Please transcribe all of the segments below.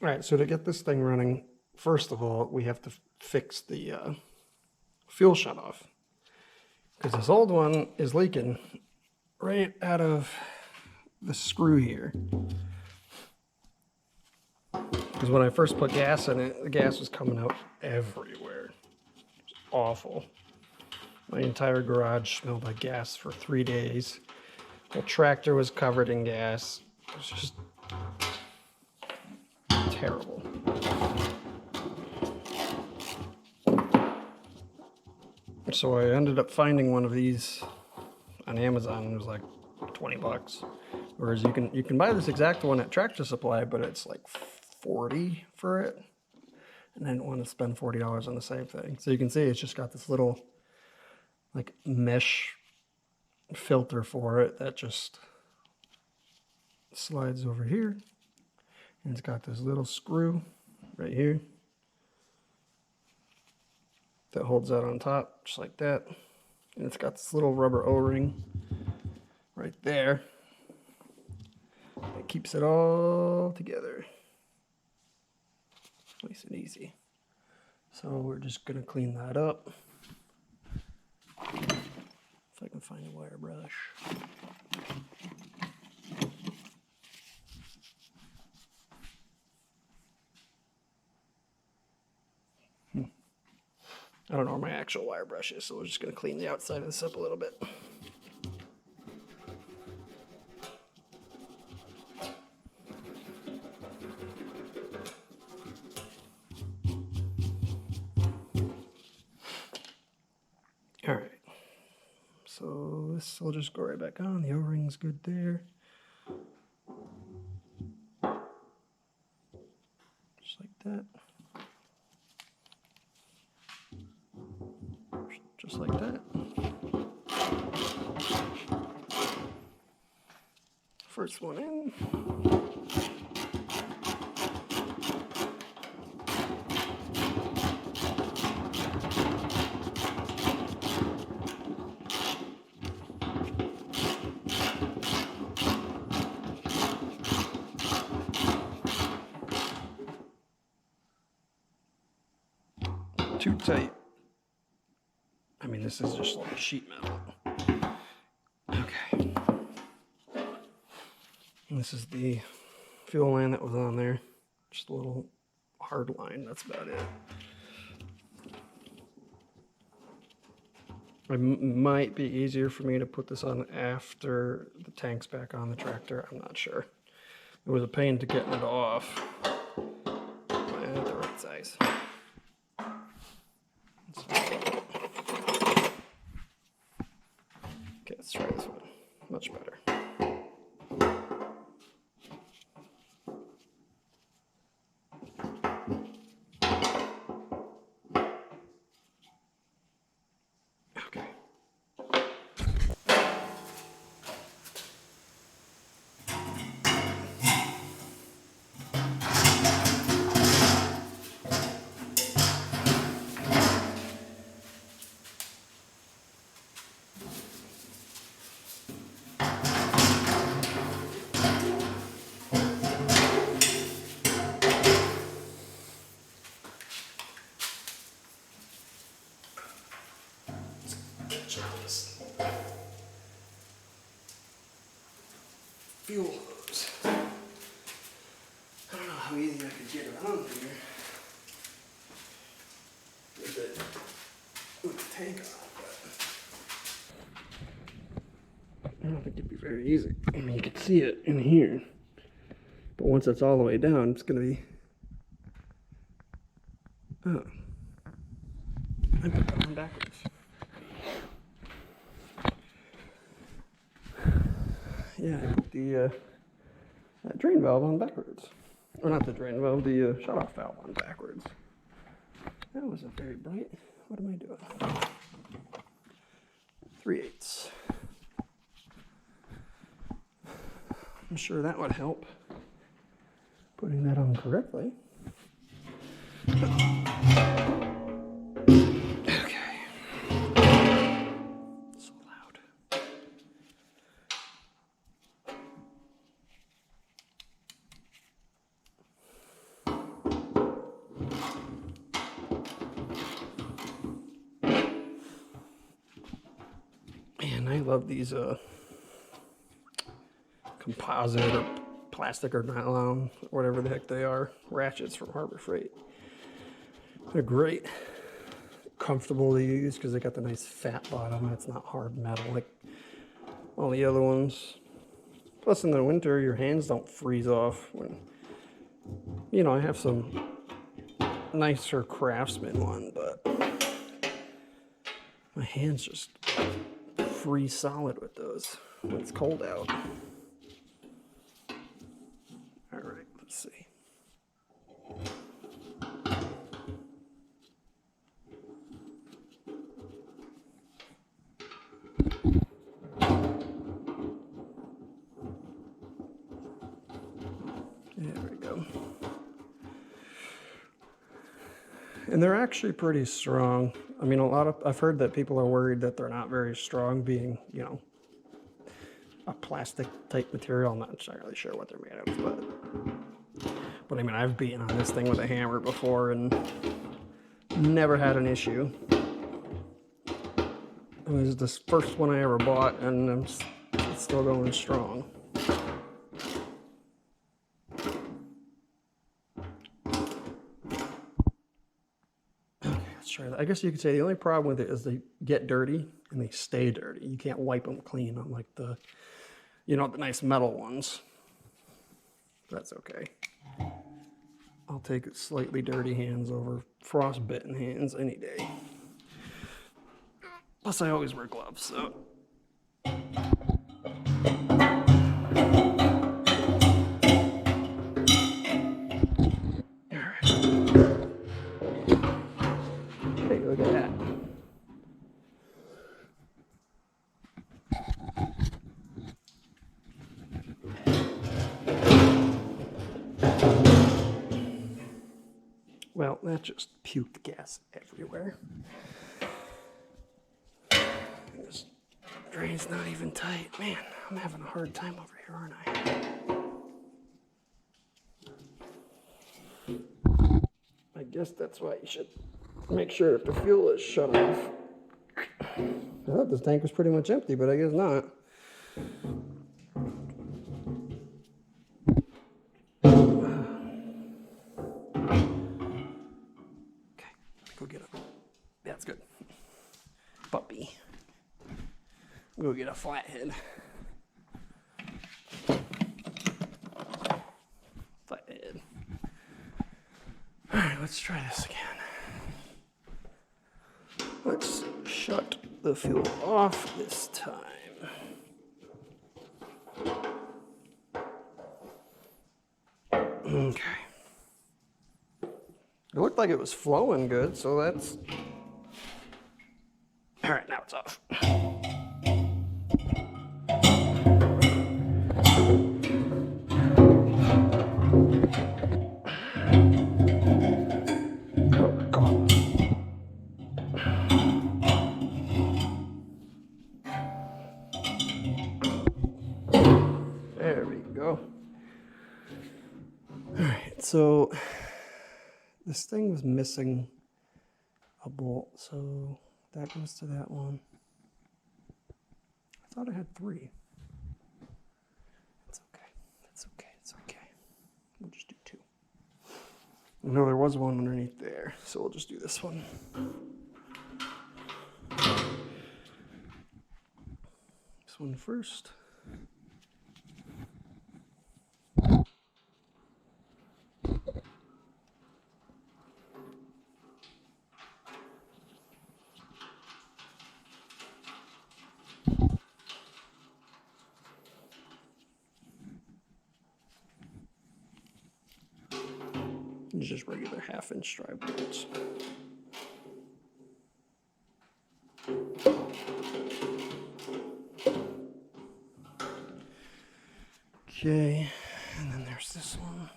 All right, so to get this thing running, first of all, we have to fix the fuel shutoff because this old one is leaking right out of the screw here. Because when I first put gas in it, the gas was coming out everywhere. It was awful. My entire garage smelled like gas for 3 days. The tractor was covered in gas. It was just terrible. So I ended up finding one of these on Amazon. It was like 20 bucks. Whereas you can buy this exact one at Tractor Supply, but it's like 40 for it. And I didn't want to spend $40 on the same thing. So you can see it's just got this little like mesh filter for it that just slides over here. And it's got this little screw right here that holds that on top, just like that. And it's got this little rubber O-ring right there. It keeps it all together. Nice and easy. So we're just gonna clean that up. If I can find a wire brush. I don't know where my actual wire brush is, so we're just gonna clean the outside of this up a little bit. All right, so this will just go right back on. The O-ring's good there. Just like that. Just like that. First one in. Too tight. I mean, this is just like sheet metal. Okay. And this is the fuel line that was on there. Just a little hard line, that's about it. It might be easier for me to put this on after the tank's back on the tractor. I'm not sure. It was a pain to get it off. At the right size. Okay, let's try this one. Much better. Okay. Fuel hose. I don't know how easy I could get around here with the tank on, but I don't think it'd be very easy. I mean, you can see it in here, but once it's all the way down, it's gonna be. Oh, I put that on backwards. Yeah, I put the drain valve on backwards. Or not the drain valve, the shut-off valve on backwards. That wasn't very bright. What am I doing? 3/8. I'm sure that would help. Putting that on correctly. Okay. So loud. love these composite or plastic or nylon, whatever the heck they are, ratchets from Harbor Freight. They're great, comfortable to use because they got the nice fat bottom. It's not hard metal like all the other ones. Plus in the winter, your hands don't freeze off when, you know, I have some nicer Craftsman one, but my hands just freeze solid with those when it's cold out. All right, let's see. There we go. And they're actually pretty strong. I mean, I've heard that people are worried that they're not very strong, being, you know, a plastic type material. I'm not entirely sure what they're made of, but I mean, I've beaten on this thing with a hammer before and never had an issue. It was the first one I ever bought, and it's still going strong. I guess you could say the only problem with it is they get dirty and they stay dirty. You can't wipe them clean unlike the, you know, the nice metal ones. That's okay. I'll take slightly dirty hands over frostbitten hands any day. Plus I always wear gloves, so. Look at that. Well, that just puked gas everywhere. This drain's not even tight. Man, I'm having a hard time over here, aren't I? I guess that's why you should make sure that the fuel is shut off. I thought this tank was pretty much empty, but I guess not. Okay, go get him. That's good. Puppy. Go get a flathead. Flathead. All right, let's try this again. Let's shut the fuel off this time. Okay. It looked like it was flowing good, so that's... All right, now it's off. There we go. All right, so this thing was missing a bolt, so that goes to that one. I thought I had 3. It's okay. It's okay. It's okay. We'll just do 2. No, there was one underneath there, so we'll just do this one. This one first. Just regular 1/2-inch stripe bolts. Okay, and then there's this one.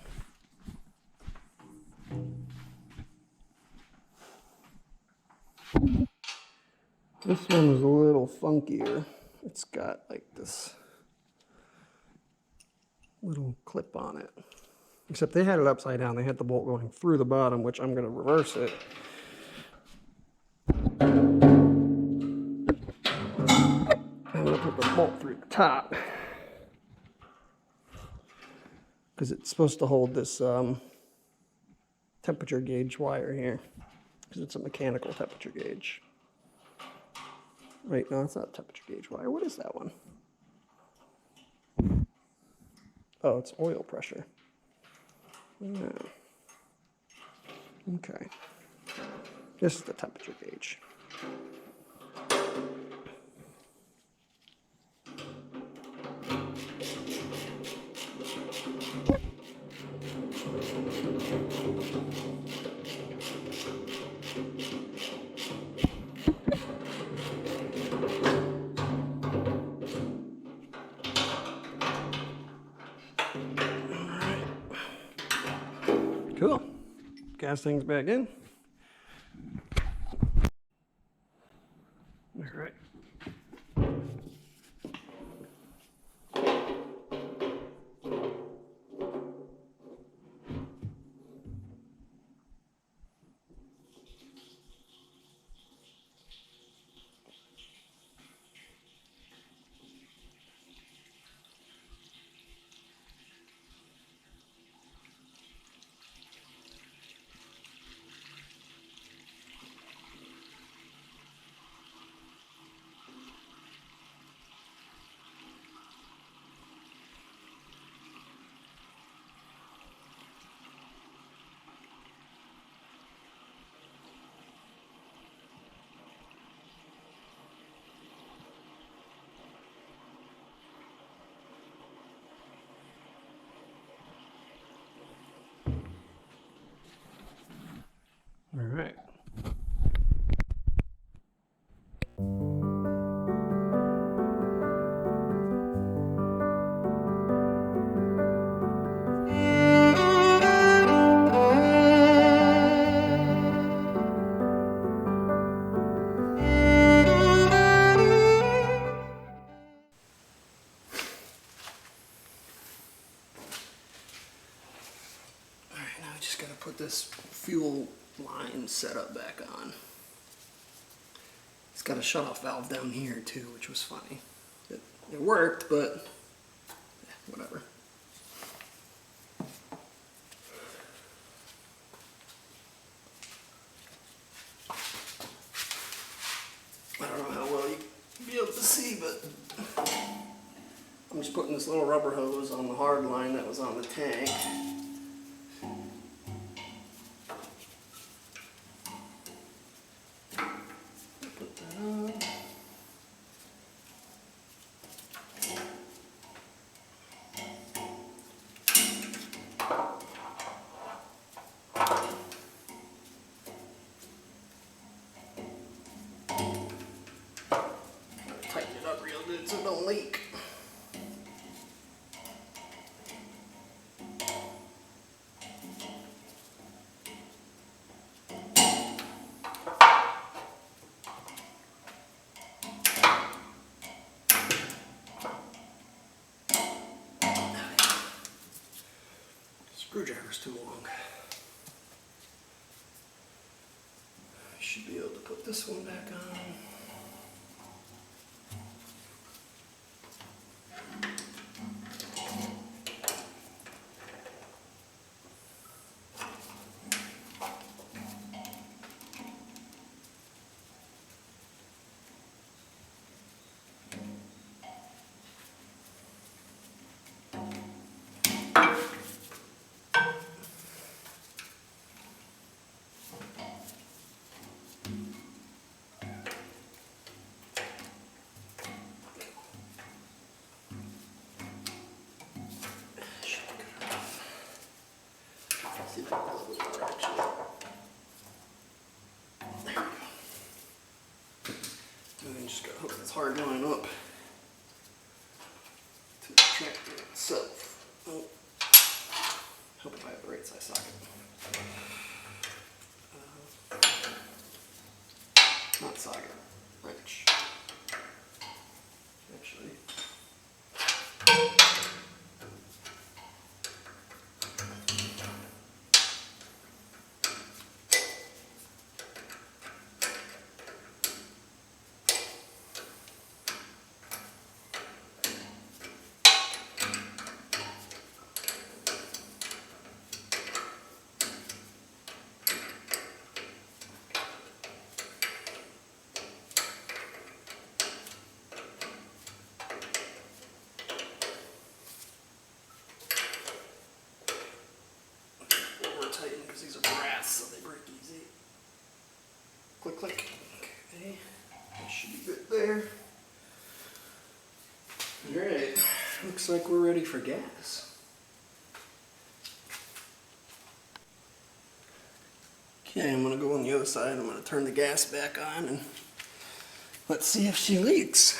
This one is a little funkier. It's got like this little clip on it. Except they had it upside down. They had the bolt going through the bottom, which I'm going to reverse it. I'm going to put through the top. Because it's supposed to hold this temperature gauge wire here. Because it's a mechanical temperature gauge. Wait, no, it's not a temperature gauge wire. What is that one? Oh, it's oil pressure. Yeah. Okay. This is the temperature gauge. Cool. Gas things back in. All right. All right. Now I just gotta put this fuel line setup back on. It's got a shut-off valve down here too, which was funny. It worked, but whatever. I don't know how well you'll be able to see, but I'm just putting this little rubber hose on the hard line that was on the tank. Put that on. Tighten it up real good so it don't leak. Screwdriver's too long. I should be able to put this one back on. See if I can a little bit more actually. There we go. And then just gotta hook this hard line up to the tractor itself. Oh. Hope I have the right size socket. Not socket, wrench. Actually. because these are brass, so they break easy. Click, click. Okay, that should be good there. Alright, looks like we're ready for gas. Okay, I'm going to go on the other side. I'm going to turn the gas back on and let's see if she leaks.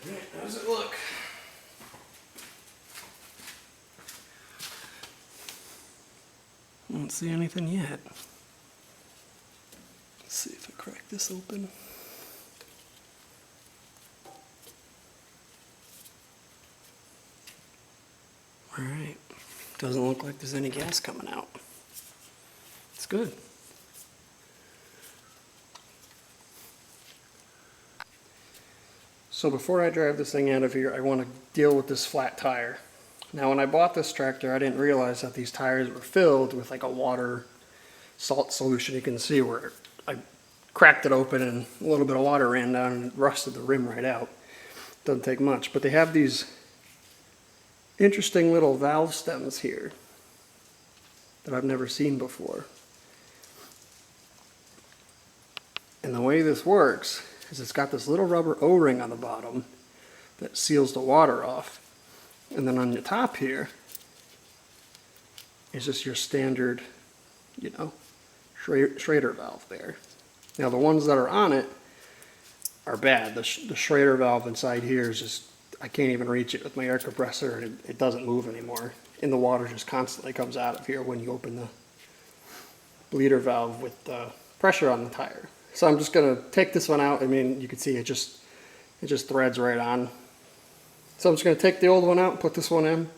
Alright, how does it look? I don't see anything yet. Let's see if I crack this open. Alright, doesn't look like there's any gas coming out. It's good. So before I drive this thing out of here, I want to deal with this flat tire. Now when I bought this tractor, I didn't realize that these tires were filled with like a water salt solution. You can see where I cracked it open and a little bit of water ran down and rusted the rim right out. Doesn't take much, but they have these interesting little valve stems here that I've never seen before. And the way this works is it's got this little rubber O-ring on the bottom that seals the water off. And then on the top here is just your standard, you know, Schrader valve there. Now the ones that are on it are bad. The Schrader valve inside here is just, I can't even reach it with my air compressor, and it doesn't move anymore. And the water just constantly comes out of here when you open the bleeder valve with the pressure on the tire. So I'm just gonna take this one out. I mean, you can see it just threads right on. So I'm just gonna take the old one out and put this one in.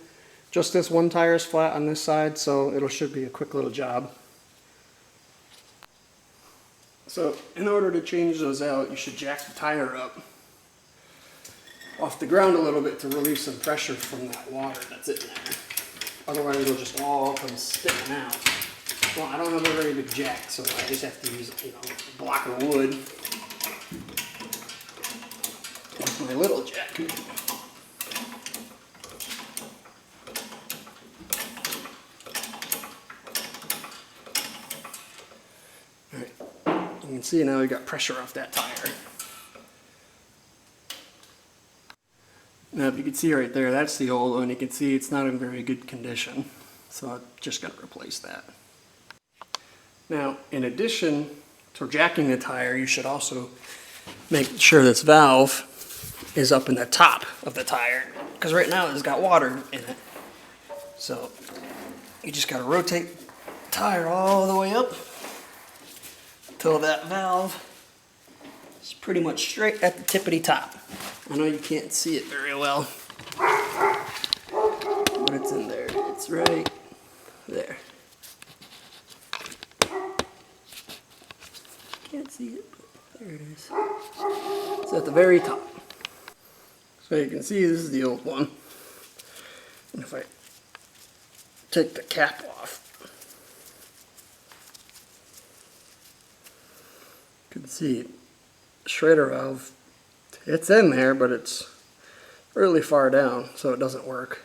Just this one tire is flat on this side, so it should be a quick little job. So in order to change those out, you should jack the tire up off the ground a little bit to release some pressure from that water that's in there. Otherwise it'll just all come spitting out. Well, I don't have a very big jack, so I just have to use, you know, a block of wood. That's my little jack. Alright, you can see now we got pressure off that tire. Now if you can see right there, that's the old one. You can see it's not in very good condition. So I'm just going to replace that. Now, in addition to jacking the tire, you should also make sure this valve is up in the top of the tire, because right now it's got water in it. So you just got to rotate the tire all the way up until that valve is pretty much straight at the tippity top. I know you can't see it very well, but it's in there. It's right there. Can't see it, but there it is. It's at the very top. So you can see this is the old one. And if I take the cap off, you can see the Schrader valve. It's in there, but it's really far down, so it doesn't work.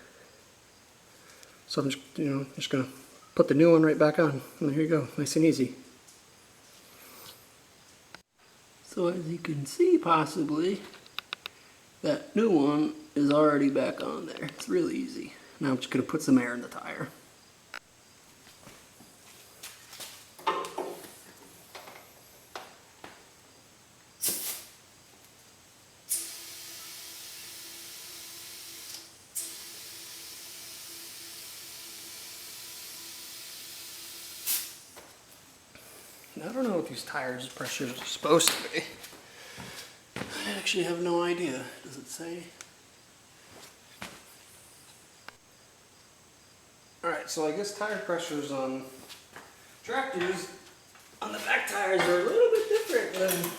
So I'm just gonna put the new one right back on, and there you go, nice and easy. So as you can see, possibly, that new one is already back on there. It's really easy. Now I'm just going to put some air in the tire. Now, I don't know what these tires' pressures are supposed to be. I actually have no idea. Does it say? Alright, so I guess tire pressures on tractors on the back tires are a little bit different than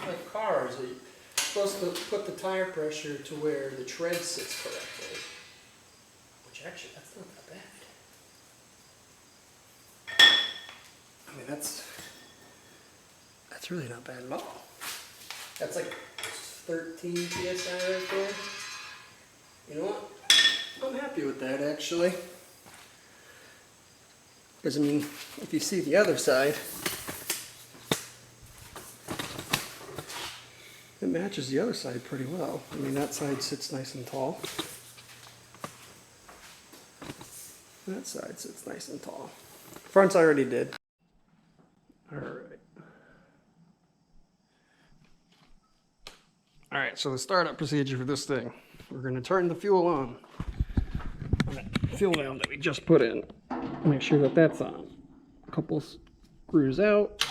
like cars. You're supposed to put the tire pressure to where the tread sits correctly. Which actually, that's not that bad. I mean, that's really not bad at all. That's like 13 PSI right there. You know what? I'm happy with that actually. Because I mean, if you see the other side, it matches the other side pretty well. I mean, that side sits nice and tall. That side sits nice and tall. Fronts I already did. Alright. Alright, so the startup procedure for this thing. We're going to turn the fuel on. That fuel valve that we just put in. Make sure that that's on. A couple screws out.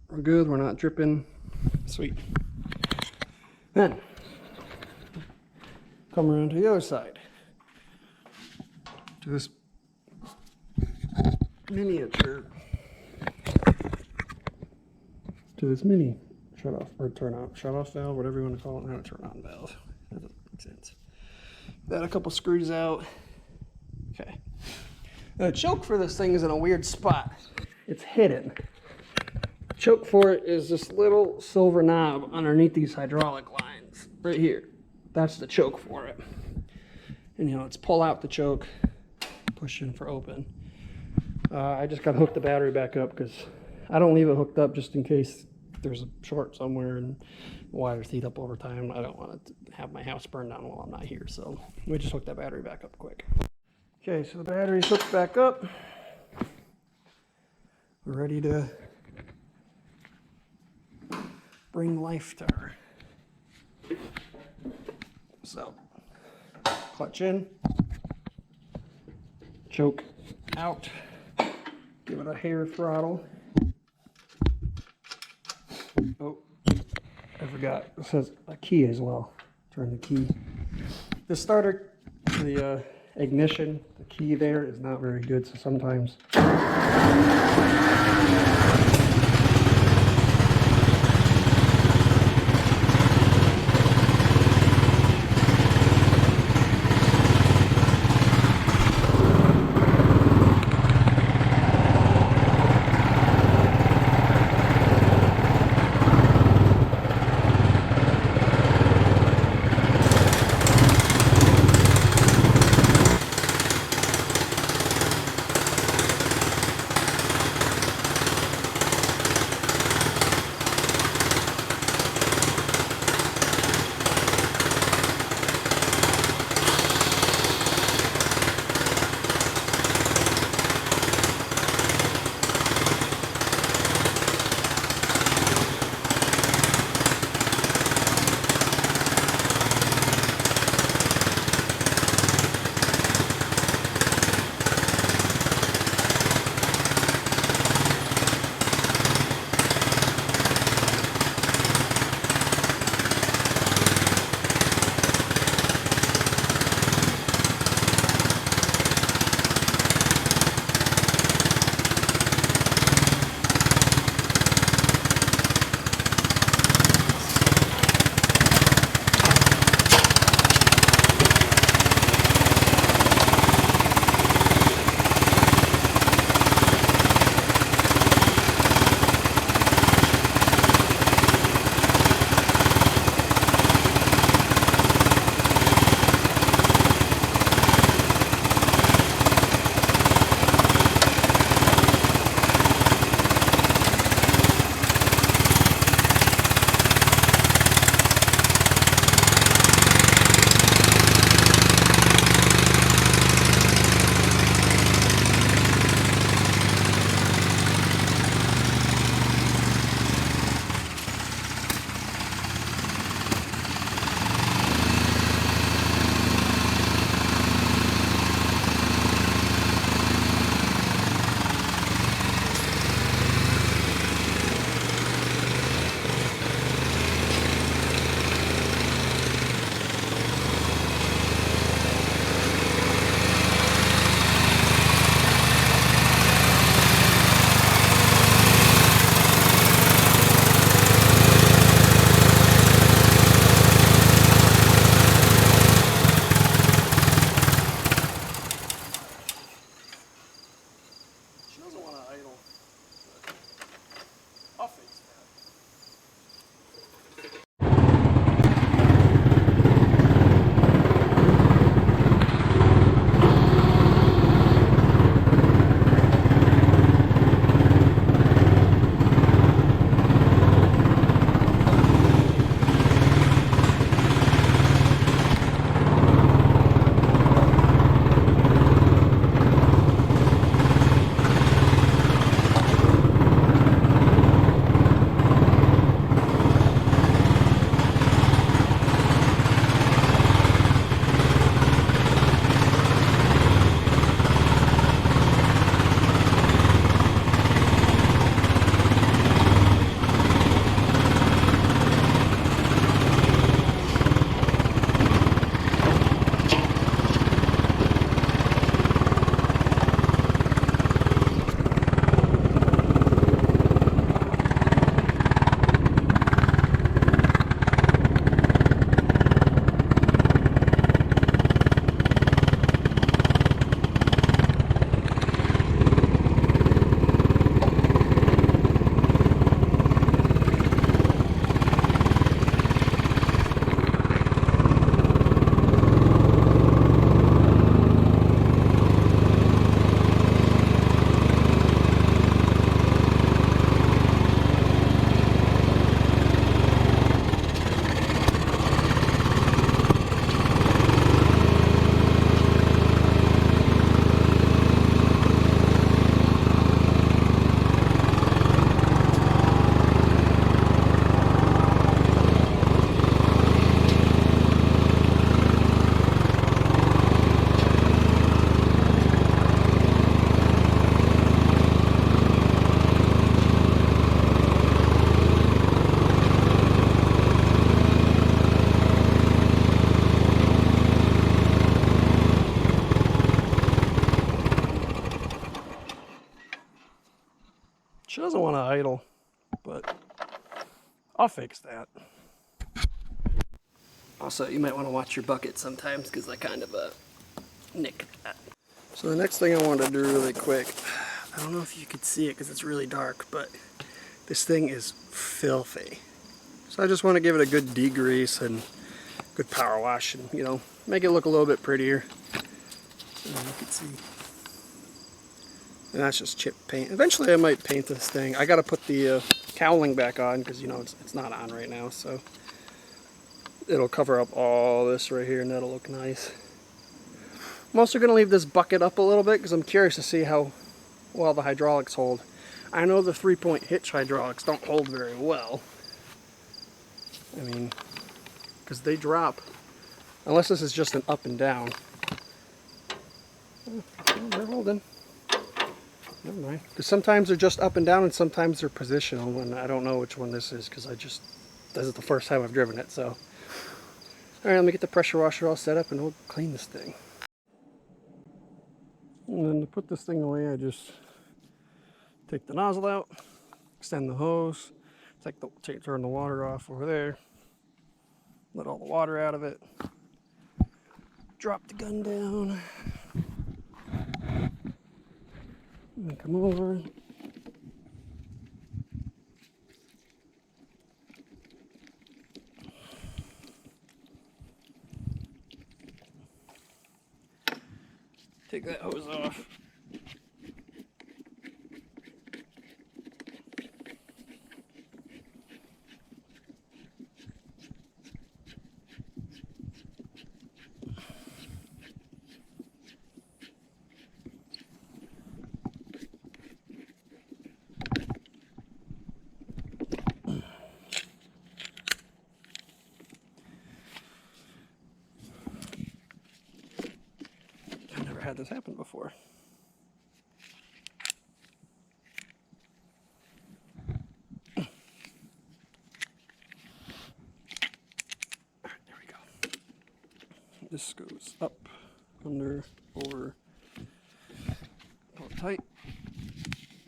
We're good, we're not dripping. Sweet. Then, come around to the other side. To this miniature. To this mini shut off or turn off, shut off valve, whatever you want to call it. Not a turn on valve. That doesn't make sense. Got a couple screws out. Okay. The choke for this thing is in a weird spot. It's hidden. The choke for it is this little silver knob underneath these hydraulic lines. Right here. That's the choke for it. And you know, let's pull out the choke, push in for open. I just got to hook the battery back up because I don't leave it hooked up just in case there's a short somewhere and the wires heat up over time. I don't want to have my house burn down while I'm not here, so we just hook that battery back up quick. Okay, so the battery's hooked back up. We're ready to bring life to her. So, clutch in, choke out, give it a hair throttle. Oh, I forgot. It says a key as well. Turn the key. The starter, the ignition, the key there is not very good, so sometimes. She doesn't want to idle, but I'll fix that. Also, you might want to watch your bucket sometimes because I kind of nick that. So the next thing I wanted to do really quick, I don't know if you could see it because it's really dark, but this thing is filthy. So I just want to give it a good degrease and good power wash and, you know, make it look a little bit prettier. And you can see. And that's just chip paint. Eventually I might paint this thing. I got to put the cowling back on because, you know, it's not on right now. So it'll cover up all this right here and that'll look nice. I'm also going to leave this bucket up a little bit because I'm curious to see how well the hydraulics hold. I know the 3-point hitch hydraulics don't hold very well. I mean, because they drop. Unless this is just an up and down. Oh, they're holding. Never mind. Because sometimes they're just up and down and sometimes they're positional. And I don't know which one this is because this is the first time I've driven it. So, alright, let me get the pressure washer all set up and we'll clean this thing. And then to put this thing away, I just take the nozzle out, extend the hose, turn the water off over there, let all the water out of it, drop the gun down, and then come over. Take that hose off. I've never had this happen before. This goes up, under, over, pull it tight,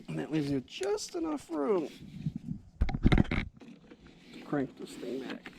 and that leaves you just enough room to crank this thing back.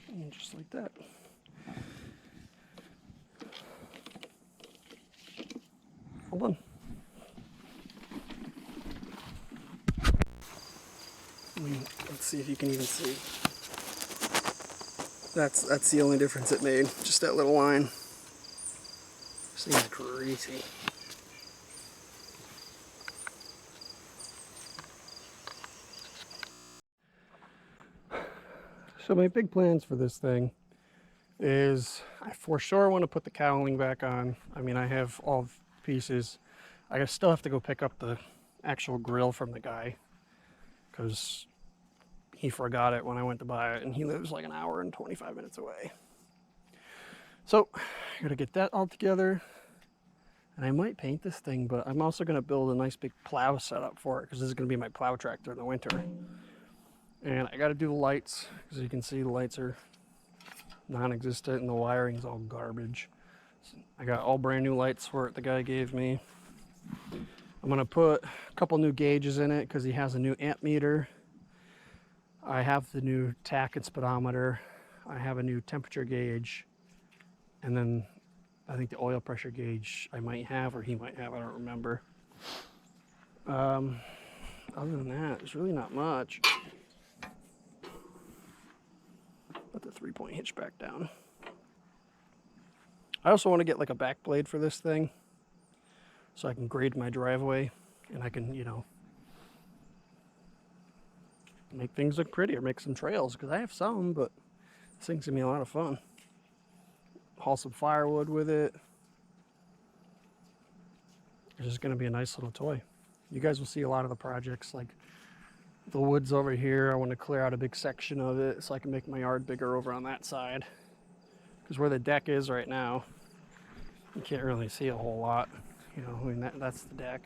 And just like that. All done. Let's see if you can even see. That's the only difference it made. Just that little line. This thing's greasy. So my big plans for this thing is I for sure want to put the cowling back on. I mean, I have all the pieces. I still have to go pick up the actual grill from the guy because he forgot it when I went to buy it and he lives like an hour and 25 minutes away. So I gotta get that all together and I might paint this thing, but I'm also gonna build a nice big plow setup for it because this is gonna be my plow tractor in the winter. And I gotta do the lights because you can see the lights are non-existent and the wiring's all garbage. So I got all brand new lights for it the guy gave me. I'm gonna put a couple new gauges in it because he has a new amp meter. I have the new tach and speedometer. I have a new temperature gauge. And then I think the oil pressure gauge I might have or he might have, I don't remember. Other than that, there's really not much. Put the 3-point hitch back down. I also want to get like a back blade for this thing so I can grade my driveway and I can, you know, make things look prettier, make some trails, because I have some, but this thing's gonna be a lot of fun. Haul some firewood with it. It's just gonna be a nice little toy. You guys will see a lot of the projects, like the woods over here. I want to clear out a big section of it so I can make my yard bigger over on that side. Because where the deck is right now, you can't really see a whole lot. You know, I mean, that's the deck.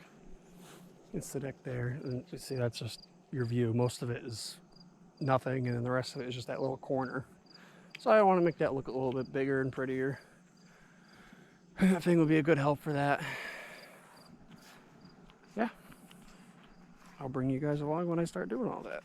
It's the deck there. And you see, that's just your view. Most of it is nothing, and then the rest of it is just that little corner. So I want to make that look a little bit bigger and prettier. That thing would be a good help for that. Yeah. I'll bring you guys along when I start doing all that.